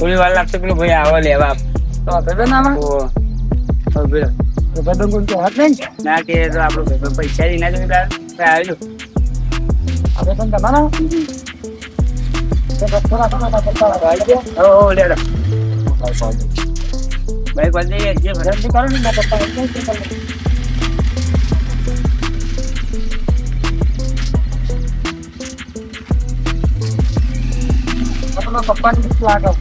થોડી વાર લાગશે પેલો ભાઈ આવો લેવા. તો ભાઈ ના આવે તો ભાઈ કોણ તો હાથ નહીં ના કે તો આપણો ભાઈ પૈસા દી ના જો આવ્યો. આપણે પણ તમારા ઓ લેડો ભાઈ કોણ જે ભરતી કરો ને ના પપ્પા પપ્પા ને લાગો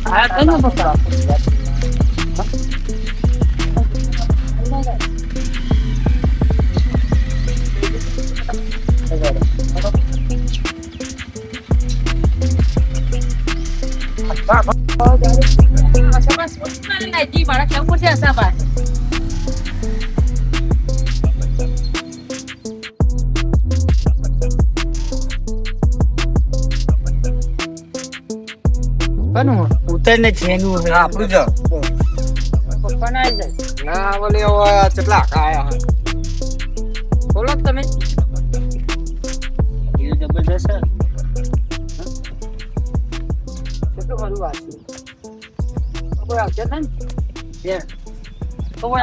હા કઈ ના પપ્પા ઉતર ને છેનું આપણું જ પપ્પા ના આવી જાય ના બોલે હવે કેટલા આયા બોલો તમે એ જબરદસ્ત કેટલું મારું વાત કોઈ આવશે ને કોઈ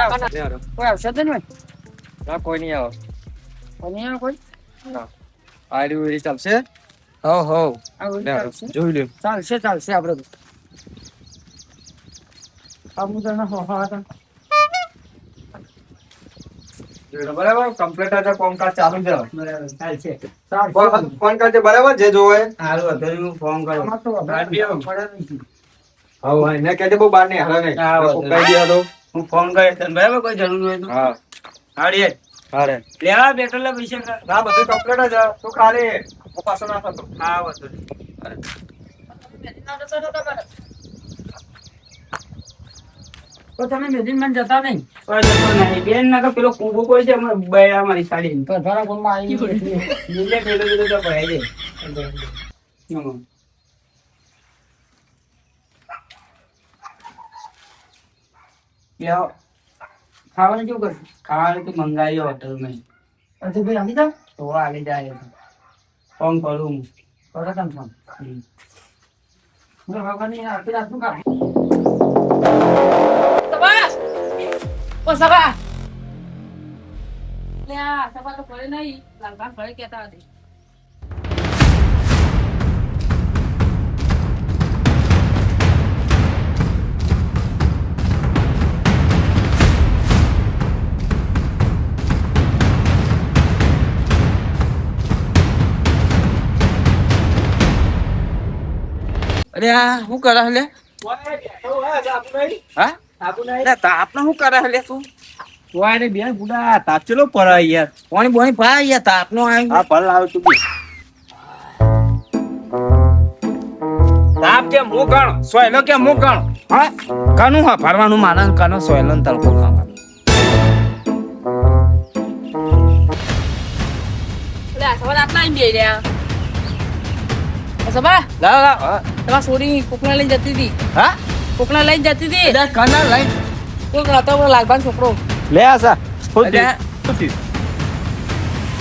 આવશે તો ને ના કોઈ નહીં આવે કોઈ આડી ચાલશે હો જોઈ લે ચાલશે આપડે બરાબર કમ્પ્લીટ આજે કોમકાજ ચાલુ છે ચાલશે ફોન કરજે બરાબર જે જોવે સારું હતું હું ફોન કર્યો હા એને કહેજે બહુ બહાર નહીં હાલે નહીં હા, વાંધો કહી દે તો હું ફોન કર્યો તને બરાબર કોઈ જરૂર હોય તો હા હાડીએ હારે લેવા બેઠેલા પૈસા ના બધું કમ્પ્લીટ જ તું ખાલી પાછો ના થતો હા વધુ તો તમે મેદીન માં જતા નહીં જતો નહીં બેન ના તો પેલો કુંભો કોઈ છે બૈરા મારી સાડી તો ઘણા કોણમાં આવી ગયું બીજે પેલો તો ભરાય છે ખાવાનું કેવું કરશું ખાવાનું તો મંગાવી હોટલ માં અચ્છા ભાઈ આવી જાવ તો આવી જાય ફોન કરું કરો તમે ફોન ભગવાનની આખી રાતનું કામ સભા લે આ સભા તો પડે નહીં લાલભાઈ ઘરે કહેતા હતી અરે આ શું કરે લે હા તાપનો શું કરે લે તું વારે બે બુડા તાપ ચલો પર યાર પાણી બોણી પા યાર તાપનો આવ્યો હા ભલ લાવ તું બી તાપ કે હું ગણ સોયલો કે હું ગણ હા કનું હા ફરવાનું માનન કનો સોયલો ને તડકો ખાવાનું લે આ સભા આટલા આવીને બેહી રહ્યા સભા લા લા તમારા સોરી કોકના લઈને જતી હતી હા કોકના લઈને જતી હતી એટલે કના લઈ કોક હતો લાલભાઈ છોકરો લે આસા એટલે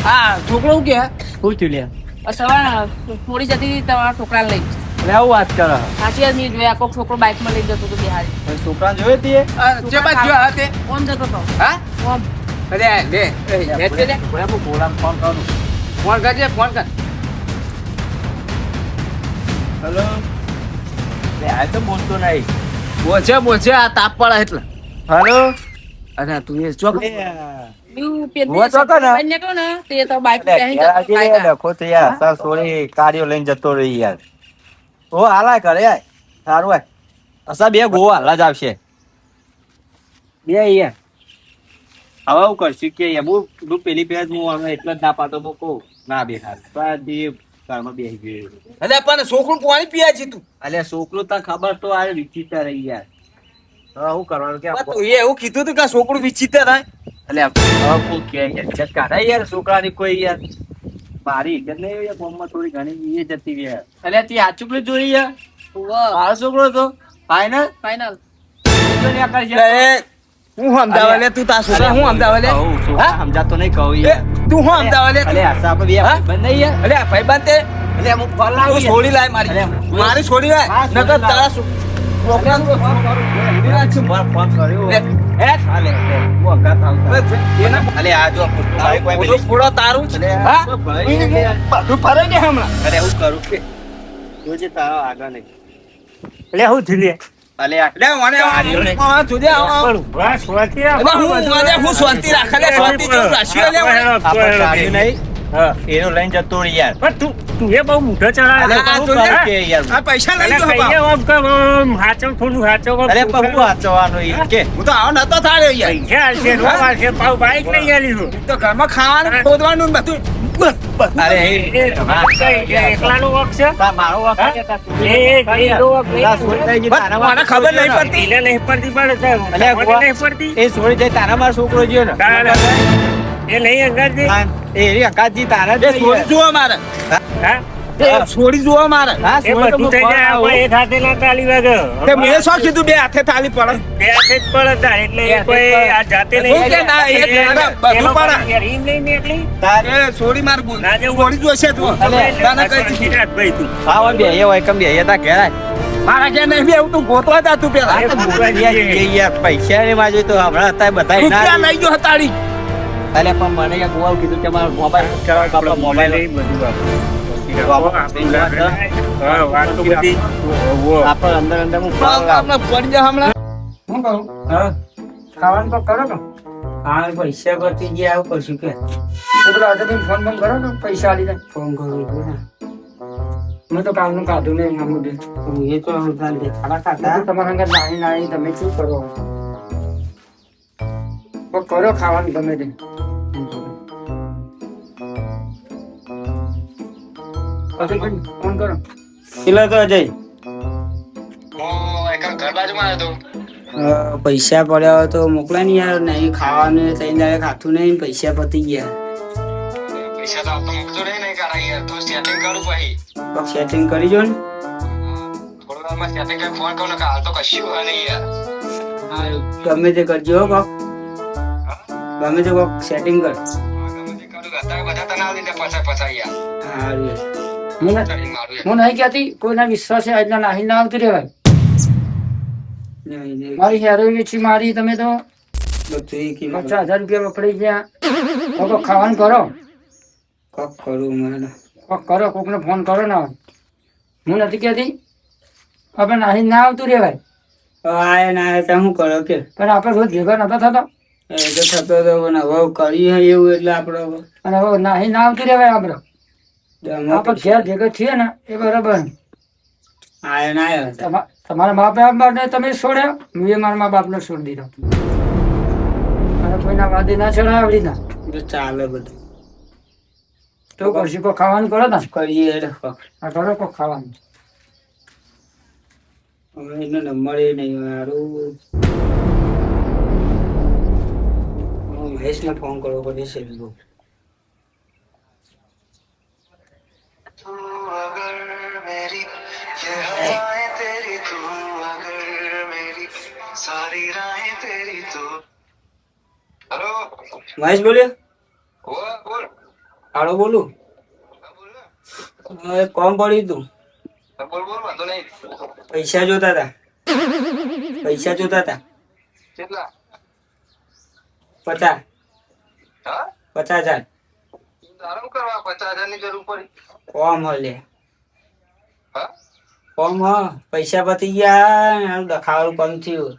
હા છોકરો શું કે પૂછ્યું લે સભા થોડી જતી હતી તમારા છોકરાને લઈ લે આવું વાત કર સાચી વાત નહીં જોયા કોક છોકરો બાઇકમાં લઈને જતો હતો બિહારી છોકરા જોયે તીએ જે બાદ જો હાથે કોણ જતો હતો હા કોણ અરે લે લે બરાબર બોલા ફોન કરું ફોન કરજે ફોન કર હેલો લે આ તો બોલતો નહીં બોલશે આ તાપ પડે એટલે હેલો અરે તું એ ચોક હું તો કને બંને કહો ને તે તો બાઇક લે આજે લખો તો યાર સર સોરી કાર્યો લઈને જતો રહી યાર ઓ હાલા કરે યાર સારું હોય અસા બે ગો હાલા જ આવશે બે યાર હવે હું કરશું કે યાર હું પેલી પેજ હું હવે એટલે જ ના પાતો તો કહું ના બે હાલ બધી ઘરમાં બેસી ગયો અરે પણ છોકરું પાણી પીયા છે તું અલે છોકરું તને ખબર તો આ વિચિત્ર રહી યાર હવે શું કરવાનું કે તું એ એવું કીધું તું કે આ છોકરું વિચિત્ર થાય અલે હવે કોઈ કે યાર ઇજ્જત કાઢાય યાર છોકરાની કોઈ યાર મારી ઇજ્જત નહીં યાર ગામમાં થોડી ઘણી એ જતી રહી યાર અલે તી આ છોકરી જોઈ યાર મારો છોકરો તો ફાઈનલ ફાઇનલ હું સમજાવે લે તું તાર છોકરા હું સમજાવે લે સમજાતો નહીં કહું યાર તું હું સમજાવે લે અલે આસા આપણે બે હા? બંધ નહીં યાર અરે ભાઈબંધ તે એટલે હું ફળ તું લાવી છોડી લાય મારી મારી છોડી લાય હા, છોડી નકર લાવ. તારા છોકરા ફોન કર્યો હે હાલે હું અંગાત આવતો. અલે આ જો ભાઈ કોઈ પૂરો પૂરો તારું છે હા ભાઈ બધું ફરે ને હમણાં અરે હું કરું કે જોજે તારો આગળ નહીં એટલે હું થયું લે? અલે આ લે મને આ જોજે પણ વાહ, સ્વાતિ આ હું શાંતિ રાખે લે શાંતિ જો રાશિઓ લે મને. આપણે ગાડી નહીં હા. એનો લઈને જતો રહી યાર પણ તું એ બહુ મોટો ચડાવે. અલે આ હું જોજે કરું કે યાર આ પૈસા લઈ અલે જો કહીએ બાપ. આમ કે આમ હાચવ થોડું હાચવ આમ અરે તું પણ હું વાંચવાનું ઈ કે હું તો આવો નતો થાળ્યો યાર પૈસા હાલશે, રોવા હાલશે, પાછું બાઈક લઈ આવીશું. તો ઘરમાં ખાવાનું ખોદવાનું ને બધું અરે એ એકલાનો વખ છે? મારો હા? વાંક એ એનો વખ નહીં. તારા છોડી જાય તારા મને ખબર નહીં પડતી એને નહીં પડતી પણ અલે મને ગોવા. નહીં પડતી. એ છોડી જાય તારા મારો છોકરો જ્યો ને એ નહીં અંગાજી. હા, એ એરી અકાજી તારા જ એ છોડી જુઓ મારે હા? એ છોડી જુઓ મારે હા, એ છોડી તો બધું થઈ હું જાય ફોન આપણે એક હાથે ના તાળી વાગે. તે મેં શું કીધું બે હાથે તાલી પડે બે હાથે જ પડે તાર. એટલે એ કોઈ આ જાતે નહીં. શું કે ના, એ તારા બધું પડે. યાર, ઈમ નહીં નીકળી. તારે એ છોડી માર બોલ ના જેવું. છોડી જોશે તું અલે, તને કઈ દીધી. ભાઈ તું હા હોય બે હોય કમ બે તા ઘેર આય. મારા કે નહીં બેવું તું ગોતવા જા તું પેલા એ ભૂખવા યાર, જઈએ. એ યાર પૈસા ને માં જોઈ તો હમણાં હતા બધા રૂપિયા ના લઈ ગયો હતાડી અલે પણ મને યાર ગોવાળ કીધું કે મારો મોબાઈલ કરાવ કે આપણો મોબાઈલ નહીં બધું આપણે. બાબા, હા, વાત તો બધી. આપણે અંદર અંદર હું ફોન લાવ. આપણે પડી જા હમણાં હું કહું હા. ખાવાનું તો કરો ને હા, પૈસા પરથી જે આવું કરશું કે તો પેલો આજે ભાઈ ફોન બંધ કરો ને પૈસા આલી જાય ફોન કરું છું ને. મેં તો કામનું કાઢું નહીં આમ બધું. એ તો હું તાર દેખાડા મેં ખાતા. તો તમારા અંગત નાની નાની તમે શું કરો તો કરો ખાવાનું ગમે તે પછી ભાઈ ફોન કરો પેલા તો અજય પૈસા પડ્યા હોય તો મોકલા ને યાર. નહીં ખાવાનું ત્રણ દાડે ખાતું નહીં, પૈસા પતી ગયા. સેટિંગ કરી જો ને. ગમે તે કરજો હો કોક. ગમે તે કોક સેટિંગ કર. હારું. હું નહીં કહેતી કોઈના વિશ્વાસે આજના નાહી ના આવતી રહેવાય નહીં, નહીં. મારી હેરોઈ વેચી મારી તમે તો બધું એક ઈ 50,000 રૂપિયા વપરાઈ ગયા તો કોક ખાવાનું કરો કોક કરું મને. કોક કરો કોકને ફોન કરો ને હું નથી કહેતી આપણે નાહી ના આવતું રહેવાય આયા ના આયા ત્યાં શું કરો કે? પણ આપણે રોજ ભેગા નતો થતો એ તો થતો તો પણ હવે કરી હે એવું એટલે આપડે હવે અને હવે નાહી ના આવતું રહેવાય આપણે દમો આપણે ઘેર ભેગા છીએ ને એ બરાબર આયા ના આયા હતા. તમારા મા બાપને તમે છોડ્યા મેં મારા મા બાપને છોડી દીધો અને કોઈના વાદે ના ચડાય આવડી ના તો ચાલે બધું. તો કરશું કોઈ ખાવાનું કરો ને કરીએ એટલે કોક. આ કરો કોઈ ખાવાનું હવે એનો નંબર એ નહીં હોય હારું. હું મહેશને ફોન કરવો પડે છે. મહેશ બોલ્યો? હાલો બોલું. એક કોમ પડ્યું તું. પૈસા જોતા હતા. 50,000. કોમ હલે કોમ હ પૈસા પતી ગયા. દખાવાનું કોમ થયું.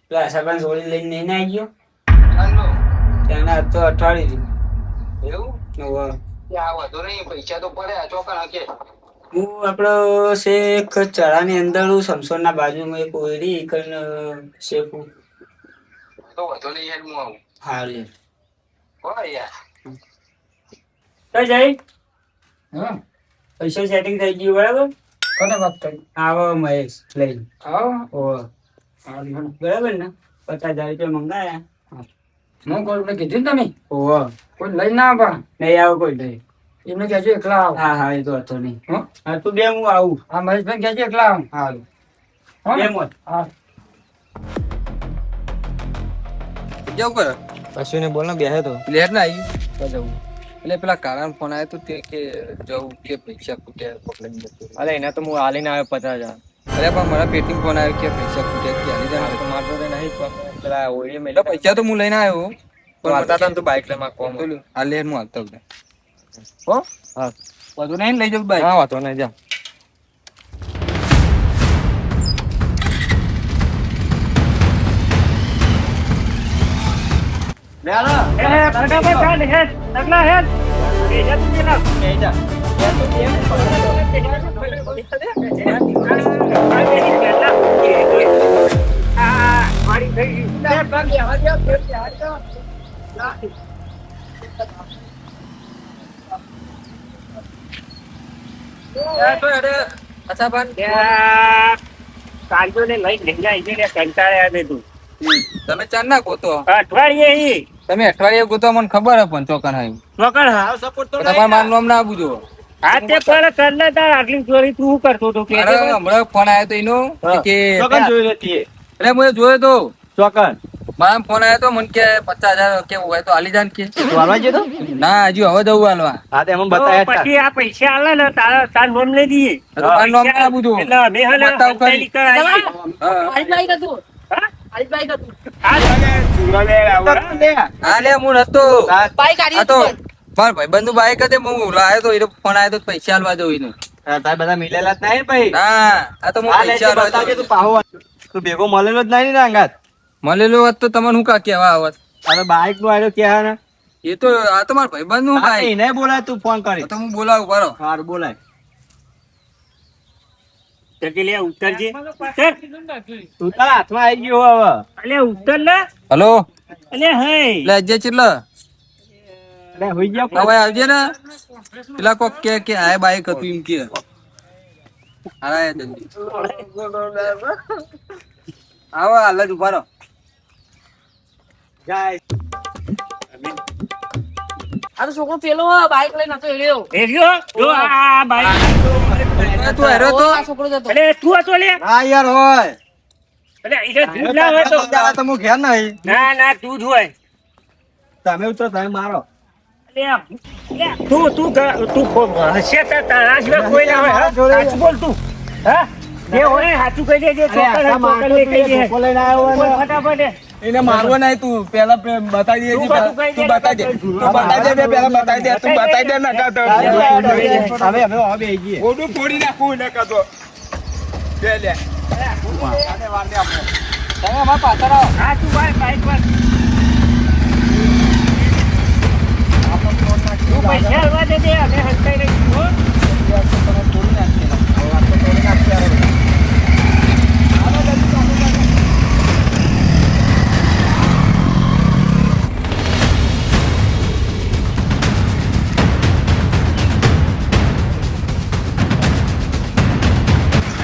પેલા સરપંચ હોળી લઈને નહીં આવી ગયો ત્યાંના તો અઠવાડિયું થયું. હું આપડો શેખ ચડાની અંદર સમસોર ના બાજુમાં એક ઓયરી શેખ હાલે તો જઈ હા પૈસા સેટિંગ થઈ ગયું બરાબર. કોને વાત કરી આવો મહેશ લઈને. આવો ઓ બરાબર ને 50,000 રૂપિયા મંગાયા. હું કોઈને કીધું ને તમે ઓહો કોઈ લઈ ના પણ નહીં આવો કોઈ નહીં. એમને કહેજો એકલા આવો હા હા એ તો હતો નહીં. હો? હા તું બે હું આવું. આ મહેશભાઈ કહેજો એકલા આવો હારું હો ને? બે મોત. હા કેવું કરે કશું ને બોલ ને બેહે તો લેટ ના આવી તો જવું એટલે પેલા કાળાનો ફોન આવ્યો તો તે કે જવું કે પૈસા ખૂટ્યા પકડીને જતો રહ્યો. અરે એને તો હું હાલીને આવ્યો 50,000. અરે પણ મારા પેટીમાં ફોન આવ્યો કે પૈસા ખૂટ્યા કે હાલી જાય. તો મારતો તો નહીં પણ પેલા ઓળીએ મેં એટલે પૈસા તો હું લઈને આવ્યો પણ બતાતા ને તું બાઈક લઈ માં કોમ આ લે હું હાલતો હતો. હો હા બધું નહીં લઈ જાઉં બાઈક. હા વાતો નહીં જા અચ્છા પણ તમે ચાર ના ગોતો તમે અઠવાડિયે ગોતો મને ખબર હે પણ ચોકન આવ્યું તમારે મારું નામ ના આપું જો. અરે હમણાં ફોન આવ્યો તો એનો કે એટલે મેં જોયો તો મારા ફોન આવ્યો તો મને કે 50,000 કે હોય તો હાલી જાય કે ના હજુ હવે જવું હાલવા. પછી આ પૈસા આલે ને તાર નોમ લઈ દઈએ તો મારું નામ ના આપું જો. એટલે અમે હે ને બતાવ ખરી. હપ્તા કરાવી. હા. મારી બાઈક હતું મારી બાઈક હતું હા લે હું નતો બાઈક આડી આ તો મારા ભાઈબંધ નું બાઈક હતું હું લાવ્યો તો એને ફોન આવ્યો તો પૈસા હાલવા જવું એને. તારે બધા મિલેલા જ નહીં ભાઈ ના આ તો હું પૈસા હાલવા જવું. તું ભેગો મળેલો જ નહીં ને અંગાત મળેલો હોત તો તમને શું કા કેવા આવત. હવે બાઈક નું આવ્યો ક્યાં ને એ તો આ તો મારા ભાઈબંધ નું બાઈક. એને બોલાય તું ફોન કરી આ તો હું બોલાવું બરો. સારું બોલાય ટકેલિયા ઉતરજે તું તારા હાથમાં આવી ગયો હવે અલે ઉતર ને હલો અલે હે એટલે અજય ચેટલા અરે હોઈ ગયા હવે આવજે ને પેલા કોક કે આ બાઈક હતું એમ કે હારાય જલ્દી આવો હાલ જ ઉભા રહો. જાય આ તો છોકરો પેલો બાઈક લઈને હતો એલ્યો એર્યો જો આ બાઈક તું હેરો તો આ છોકરો જતો અલે તું હતો લે હા યાર હોય અલે ઈરે તું ના હોય તો તો હું ઘેર નહીં ના ના તું જ હોય તમે ઉતરો તમે મારો અલે તું હશે તો તારા સિવાય કોઈ ના હોય હા? સાચું બોલ તું હા જે હોય સાચું કહી દેજે ચોકડ લઈ કહી દે બોલ ફટાફટ એને મારવો નહીં તું પેલા બતાવી દે તું તું બતાવી દે તું બતાવી દે પેલા બતાવી દે તું બતાવી દે નકા તો હવે હવે બે ગઈ ઓડું ફોડી નાખું નકા તો બે લે તમે અમાર પાછળ આવો. હા તું બાઈક પર તું પૈસા હલવા દે અમે હલતાઈ રહીશું હો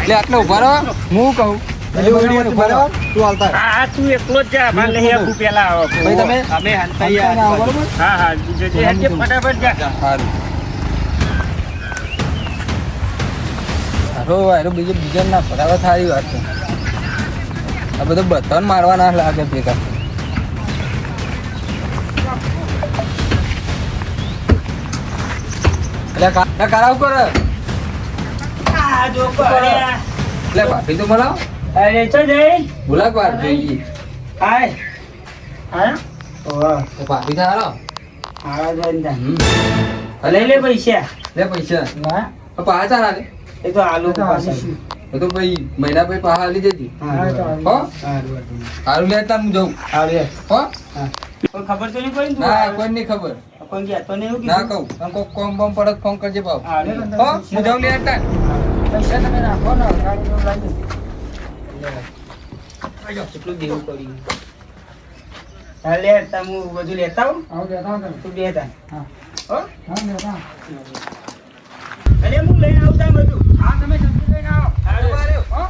એટલે આટલે ઉભા રહો હું કહું ઉભા રહો. તું હાલતા હા તું એકલો જ જા મારે નહીં આપું પેલા આવો ભાઈ તમે અમે હલતાઈ બરોબર હા હા જજે ફટાફટ જા સારું સારું બીજા ના ફટાવા સારી વાત છે. આ બધું બધાને મારવાના લાગે ભેગા. એટલે કરાવ કર જો કરે એટલે ભાભી તો બોલાવ અરે તો જઈ બોલાવ વાર જોઈએ હાય હા તો ભાભી થારો હા જંદા હમ. લઈ લે પૈસા લે પૈસા ના તો પાછા ના લે એ તો આલુ પાસે તો ભાઈ મહિના પછી પાછા આલી જતી હો સારું લે તાર હું જઉં હો કોઈ ખબર તો નહીં પડી ના કોઈ નહીં ખબર કોઈ ગયા તો નહીં ના કહું અને કોઈ કોમ બોમ પડત ફોન કરજે બાપ હો હું જાઉં લે તાર પૈસા તમે રાખો ને ગાડી લાગી કેટલું દેવું પડ્યું. હા લે તમે બધું લેતા હો તું બેતા હો અરે હું લઈને આવતા બધું હા તમે જલ્દી લઈને આવો હો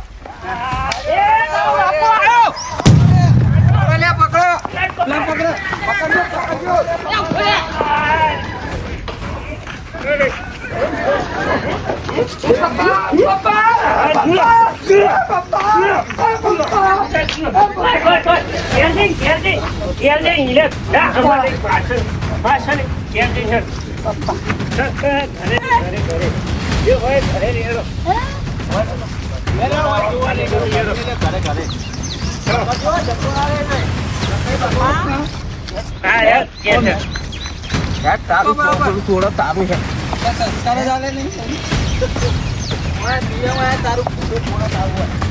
જે હોય ઘરે રહેલો. હા યાર કે છે. તારું થોડો તારું છે સંસ્કાર જ આલે નહીં તારું થોડો તારું હોય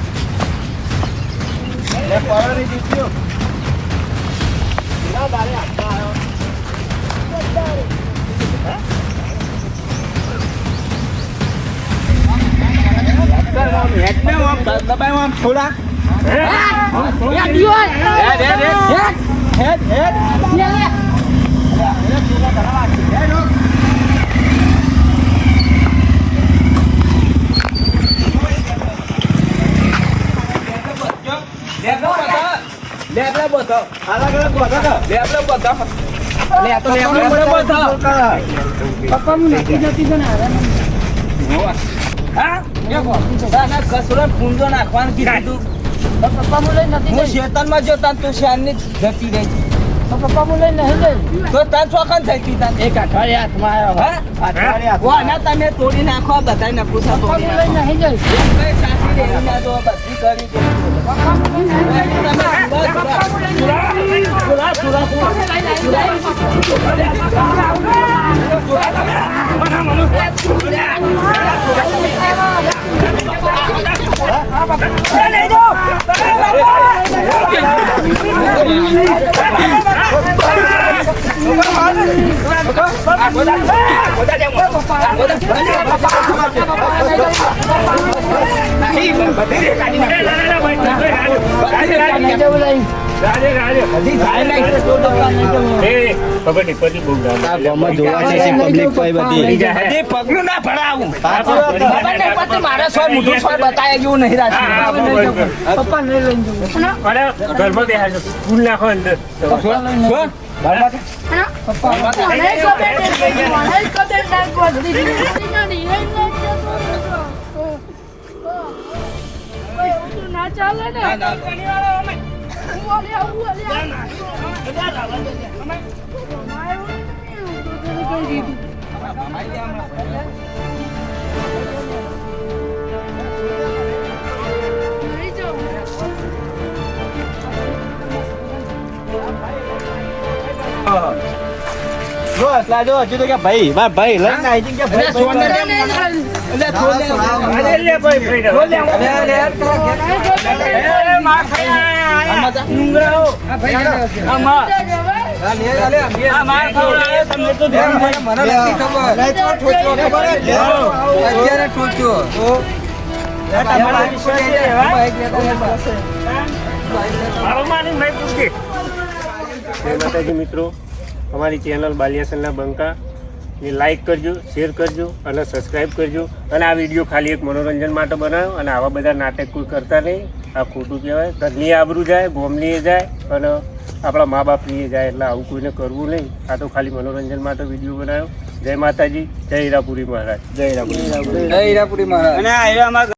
નાખવાનું કીધું પપ્પા હું લઈને નથી હું જઈ શેતાનમાં જોતા તું શાનની જતી રહી પપ્પા હું લઈને નહીં જઈ તો તાર ચોકન થઈ હતી તાર એક અઠવાડિયે હાથમાં આવ્યો વાના તમે તોડી નાખો બધા ને પૂછા પપ્પા હું લઈને નહીં જઈ કઈ સાચી રહી ના તો બધી કરી દે પપ્પા હું લઈને નહીં જઈ પગલું ના ભરાવું મારા સો મોટું સો બતાય એવું નહીં રાખી પપ્પા નહીં લઈને જવું ઘરમાં બેહાડો ફૂલ નાખો અંદર ના ચાલે ને ભાઈ લઈને આવી કે માતાજી મિત્રો, અમારી ચેનલ બાલિયાસનના બંકા ને લાઈક કરજો, શેર કરજો અને સબસ્ક્રાઈબ કરજો. અને આ વિડીયો ખાલી એક મનોરંજન માટે બનાવ્યો અને આવા બધા નાટક કોઈ કરતા નહીં. આ ખોટું કહેવાય. ઘરની આબરૂ જાય, ગોમની જાય અને આપણા મા બાપની જાય. એટલે આવું કોઈને કરવું નહીં. આ તો ખાલી મનોરંજન માટે વિડીયો બનાવ્યો. જય માતાજી, જય હીરાપુરી મહારાજ. જય હીરાપુરી મહારાજ. અને